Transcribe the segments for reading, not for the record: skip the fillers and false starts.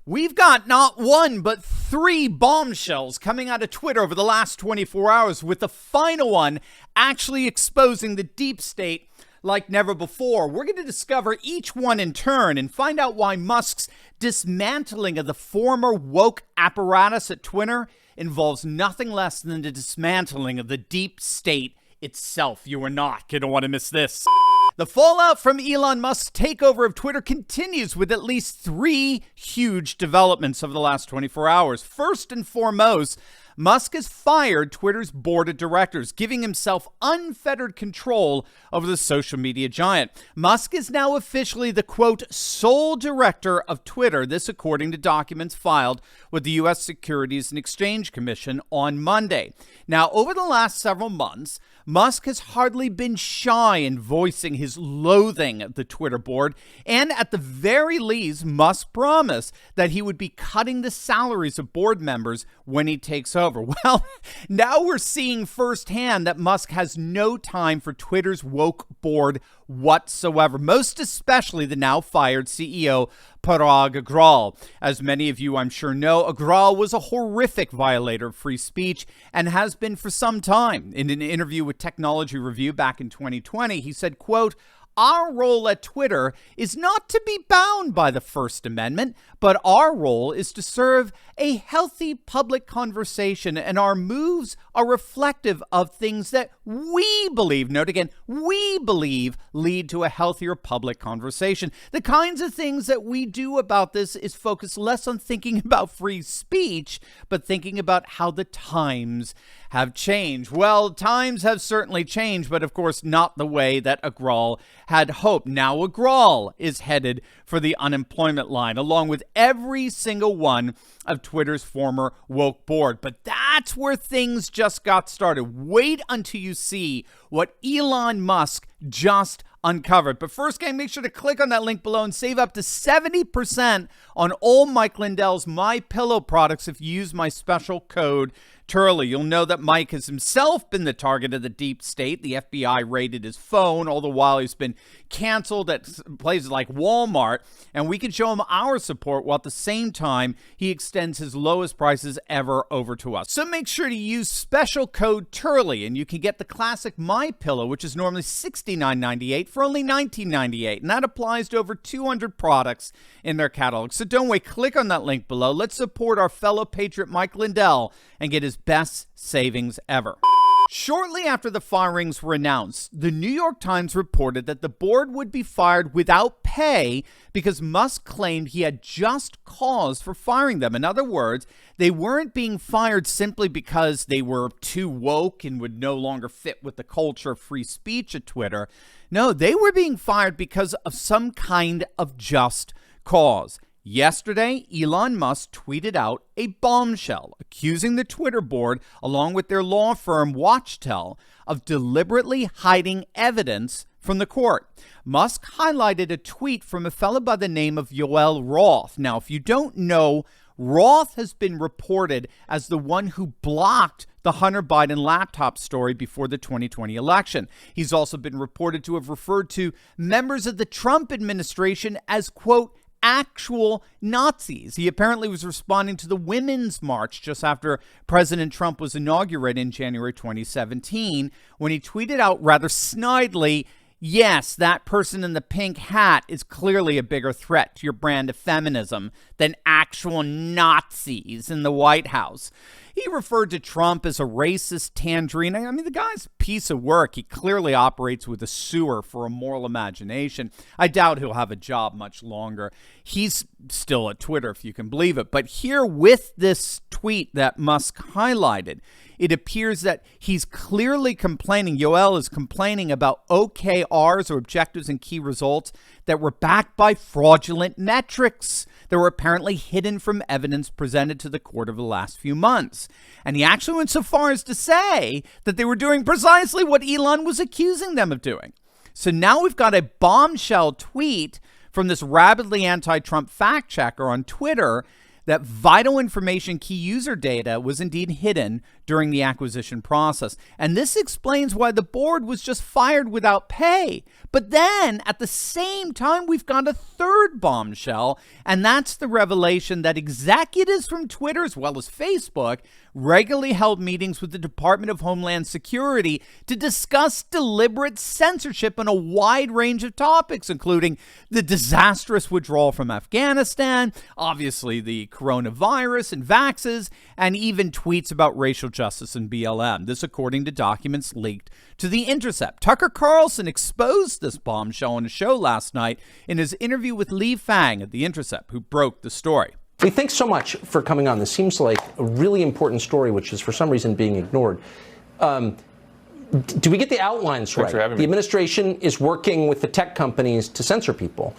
We've got not one, but three bombshells coming out of Twitter over the last 24 hours, with the final one actually exposing the deep state like never before. We're going to discover each one in turn and find out why Musk's dismantling of the former woke apparatus at Twitter involves nothing less than the dismantling of the deep state itself. You are not going to want to miss this. The fallout from Elon Musk's takeover of Twitter continues with at least three huge developments over the last 24 hours. First and foremost, Musk has fired Twitter's board of directors, giving himself unfettered control over the social media giant. Musk is now officially the, quote, sole director of Twitter, this according to documents filed with the U.S. Securities and Exchange Commission on Monday. Now, over the last several months, Musk has hardly been shy in voicing his loathing of the Twitter board, and at the very least, Musk promised that he would be cutting the salaries of board members when he takes over. Well, now we're seeing firsthand that Musk has no time for Twitter's woke board whatsoever, most especially the now fired CEO, Parag Agrawal. As many of you, I'm sure, know, Agrawal was a horrific violator of free speech and has been for some time. In an interview with Technology Review back in 2020, he said, quote, "Our role at Twitter is not to be bound by the First Amendment, but our role is to serve a healthy public conversation, and our moves are reflective of things that we believe," note again, we believe lead to a healthier public conversation. The kinds of things that we do about this is focus less on thinking about free speech, but thinking about how the times have changed. Well, times have certainly changed, but of course not the way that Agrawal had hoped. Now Agrawal is headed for the unemployment line, along with every single one of Twitter's former woke board. But that's where things just got started. Wait until you see what Elon Musk just uncovered. But first, gang, make sure to click on that link below and save up to 70% on all Mike Lindell's MyPillow products if you use my special code Turley. You'll know that Mike has himself been the target of the deep state. The FBI raided his phone, all the while he's been canceled at places like Walmart, and we can show him our support while at the same time he extends his lowest prices ever over to us. So make sure to use special code Turley, and you can get the classic MyPillow, which is normally $69.98 for only $19.98, and that applies to over 200 products in their catalog. So don't wait, click on that link below. Let's support our fellow patriot Mike Lindell and get his best savings ever. Shortly after the firings were announced, the New York Times reported that the board would be fired without pay because Musk claimed he had just cause for firing them. In other words, they weren't being fired simply because they were too woke and would no longer fit with the culture of free speech at Twitter. No, they were being fired because of some kind of just cause. Yesterday, Elon Musk tweeted out a bombshell accusing the Twitter board, along with their law firm Watchtel, of deliberately hiding evidence from the court. Musk highlighted a tweet from a fellow by the name of Yoel Roth. Now, if you don't know, Roth has been reported as the one who blocked the Hunter Biden laptop story before the 2020 election. He's also been reported to have referred to members of the Trump administration as, quote, actual Nazis. He apparently was responding to the Women's March just after President Trump was inaugurated in January 2017, when he tweeted out rather snidely, "Yes, that person in the pink hat is clearly a bigger threat to your brand of feminism than actual Nazis in the White House." He referred to Trump as a racist tangerine. I mean, the guy's a piece of work. He clearly operates with a sewer for a moral imagination. I doubt he'll have a job much longer. He's still at Twitter, if you can believe it. But here, with this tweet that Musk highlighted, it appears that he's clearly complaining, Yoel is complaining about OKRs, or objectives and key results, that were backed by fraudulent metrics that were apparently hidden from evidence presented to the court over the last few months. And he actually went so far as to say that they were doing precisely what Elon was accusing them of doing. So now we've got a bombshell tweet from this rabidly anti-Trump fact checker on Twitter that vital information, key user data, was indeed hidden during the acquisition process. And this explains why the board was just fired without pay. But then, at the same time, we've got a third bombshell, and that's the revelation that executives from Twitter, as well as Facebook, regularly held meetings with the Department of Homeland Security to discuss deliberate censorship on a wide range of topics, including the disastrous withdrawal from Afghanistan, obviously the coronavirus and vaxes, and even tweets about racial justice and BLM. This according to documents leaked to The Intercept. Tucker Carlson exposed this bombshell on a show last night in his interview with Lee Fang at The Intercept, who broke the story. Lee, thanks so much for coming on. This seems like a really important story, which is for some reason being ignored. Do we get the outlines right? The administration is working with the tech companies to censor people.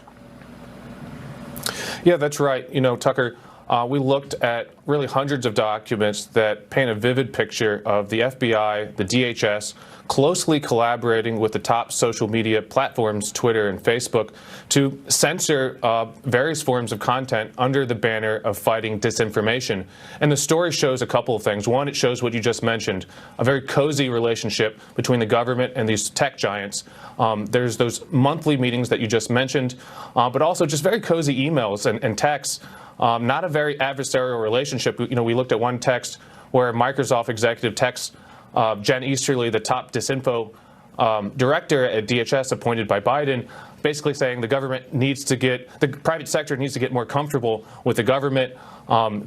Yeah, that's right. You know, Tucker, we looked at really hundreds of documents that paint a vivid picture of the FBI, the DHS, closely collaborating with the top social media platforms, Twitter and Facebook, to censor various forms of content under the banner of fighting disinformation. And the story shows a couple of things. One, it shows what you just mentioned, a very cozy relationship between the government and these tech giants. There's those monthly meetings that you just mentioned, but also just very cozy emails and texts. Not a very adversarial relationship. You know, we looked at one text where Microsoft executive texts Jen Easterly, the top disinfo director at DHS appointed by Biden, basically saying the government needs to get, the private sector needs to get more comfortable with the government.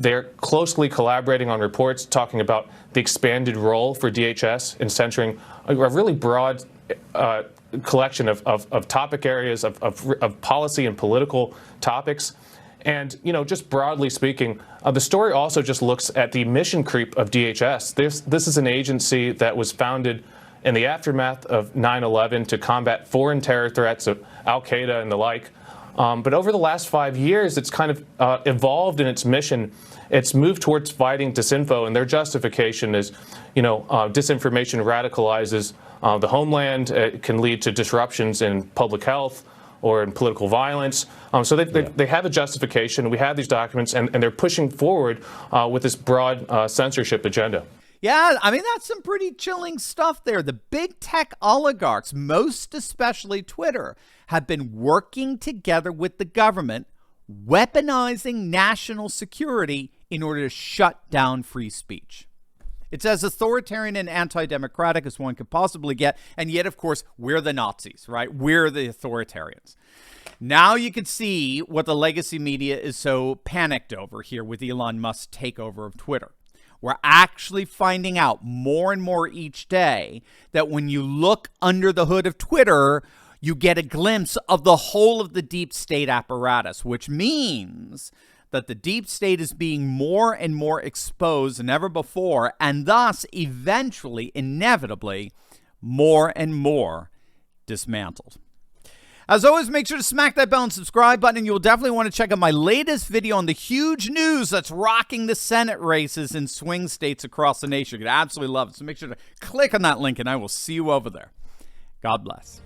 They're closely collaborating on reports talking about the expanded role for DHS in censoring a really broad collection of topic areas, of policy and political topics. And, you know, just broadly speaking, the story also just looks at the mission creep of DHS. This is an agency that was founded in the aftermath of 9/11 to combat foreign terror threats of Al-Qaeda and the like. But over the last 5 years, it's kind of evolved in its mission. It's moved towards fighting disinfo, and their justification is, you know, disinformation radicalizes the homeland. It can lead to disruptions in public health or in political violence. So they have a justification. We have these documents, and they're pushing forward with this broad censorship agenda. Yeah, I mean, that's some pretty chilling stuff there. The big tech oligarchs, most especially Twitter, have been working together with the government, weaponizing national security in order to shut down free speech. It's as authoritarian and anti-democratic as one could possibly get. And yet, of course, we're the Nazis, right? We're the authoritarians. Now you can see what the legacy media is so panicked over here with Elon Musk's takeover of Twitter. We're actually finding out more and more each day that when you look under the hood of Twitter, you get a glimpse of the whole of the deep state apparatus, which means that the deep state is being more and more exposed than ever before, and thus eventually, inevitably, more and more dismantled. As always, make sure to smack that bell and subscribe button, and you'll definitely want to check out my latest video on the huge news that's rocking the Senate races in swing states across the nation. You're going to absolutely love it. So make sure to click on that link, and I will see you over there. God bless.